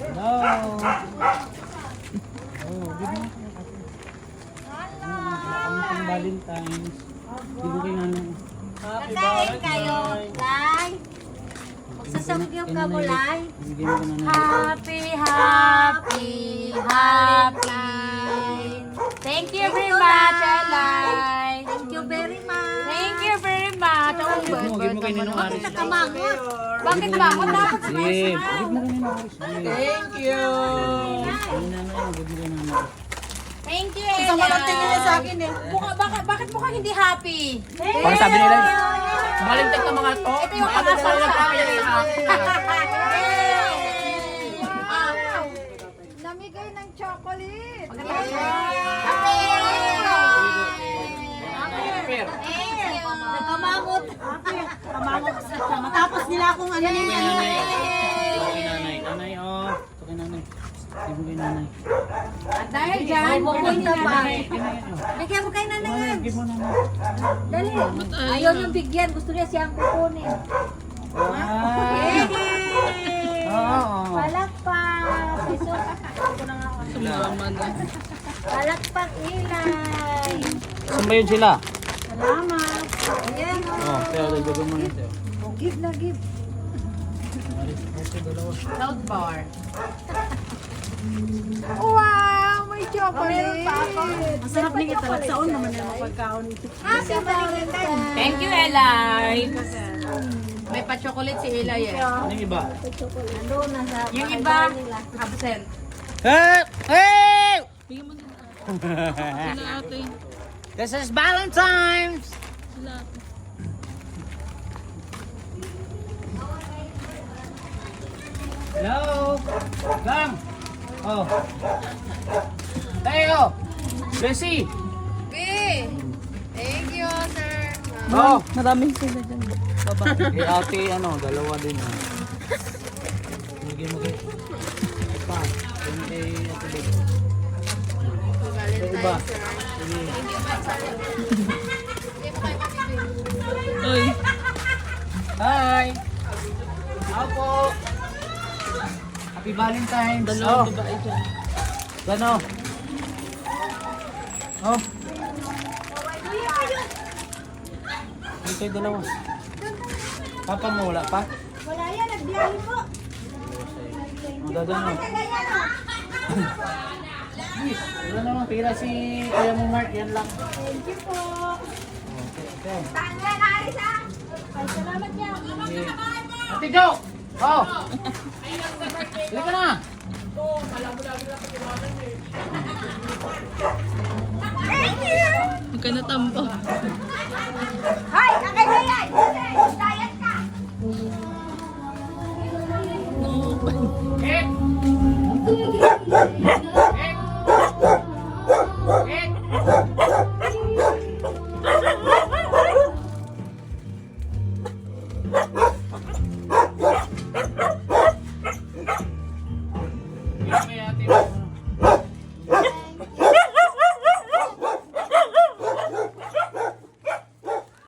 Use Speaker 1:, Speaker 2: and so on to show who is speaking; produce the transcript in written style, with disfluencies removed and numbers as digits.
Speaker 1: Hello. Oh, good na. Ang pang Valentine's. Hindi kayo nanay.
Speaker 2: Kakain kayo, Lai. Magsasamgyup ka mo, Lai.
Speaker 1: Bigyan mo ka nanay.
Speaker 2: Happy, happy, happy. Thank you very much, Lai. Thank you very much. Thank you very much.
Speaker 1: Give mo kay Ninong
Speaker 2: Bakit
Speaker 1: Aris.
Speaker 2: nakamangot? Bakit ba ako dapat
Speaker 1: Give. Give mo kay Ninong Aris.
Speaker 3: Thank you.
Speaker 1: Ang nanay, give mo kay nanay.
Speaker 2: Thank you,
Speaker 3: Isang malanting nila sa akin eh.
Speaker 2: Bakit mukhang hindi happy?
Speaker 1: Parang sabi nila,
Speaker 3: Malintik na mga to.
Speaker 2: Ito yung
Speaker 3: Ano na
Speaker 2: pakasal
Speaker 3: lang
Speaker 2: sa
Speaker 3: kaya sa akin ah.
Speaker 4: Namigay ng chocolate.
Speaker 2: Nagkamangot.
Speaker 4: Kamangot siya. Matapos nila akong ano
Speaker 1: Ito
Speaker 4: yun.
Speaker 1: kay nanay. Ito kay nanay. Nanay, oh. Ito kay nanay. Give mo kay nanay.
Speaker 2: At dahil dyan, pupunta pa. Bigyan mo kay nanay yan.
Speaker 1: Give mo nanay.
Speaker 2: Dali. Ayaw niyong bigyan. Gusto niya siyang kukunin.
Speaker 1: Wow.
Speaker 2: Yay!
Speaker 1: Oo.
Speaker 2: Palakpak.
Speaker 3: Sumama na.
Speaker 2: Palakpak ilay.
Speaker 1: Saan ba yun sila?
Speaker 2: Salamat. Ayan.
Speaker 1: Oh, kaya gagawin mo nito.
Speaker 2: Give na give.
Speaker 3: South bar.
Speaker 4: Wow, may chocolate.
Speaker 2: Meron pa ako.
Speaker 4: Masarap niya talaga. Saon naman yung pagkaon.
Speaker 2: Happy Valentine's.
Speaker 3: Thank you, Eli. May pa-chocolate si Eli eh.
Speaker 1: Ano yung iba?
Speaker 2: Nandun na sa
Speaker 3: Yung iba, absent.
Speaker 1: Hey! Hey!
Speaker 3: Bigyan mo din. Sila ate.
Speaker 1: This is Valentine's!
Speaker 3: Sila ate.
Speaker 1: Hello! Gang! Oh. Tayo! Bessie!
Speaker 2: Thank you, sir.
Speaker 1: Oh!
Speaker 3: Maraming sila dyan. Baba.
Speaker 1: Kay ate, ano, dalawa din. Ha. Bigyan mo kay... Pa. Bigyan mo kay ate Bessie. Sa iba. Sige.
Speaker 3: Uy.
Speaker 1: Hi! Ako po! Happy Valentine's!
Speaker 3: Dalawang babae dyan.
Speaker 1: Gano? Oh. Hindi kayo dalawa. Papa mo, wala pa?
Speaker 4: Wala yan, nagbiyahe po.
Speaker 1: Magagano. Wala naman, pira si Kuya mo Mark, yan lang.
Speaker 4: Thank you po.
Speaker 1: Okay.
Speaker 4: Tangan, Aris ha. Ay, salamat niya.
Speaker 1: Ate Jo! Oh! Halika na!
Speaker 3: Huwag ka natampo.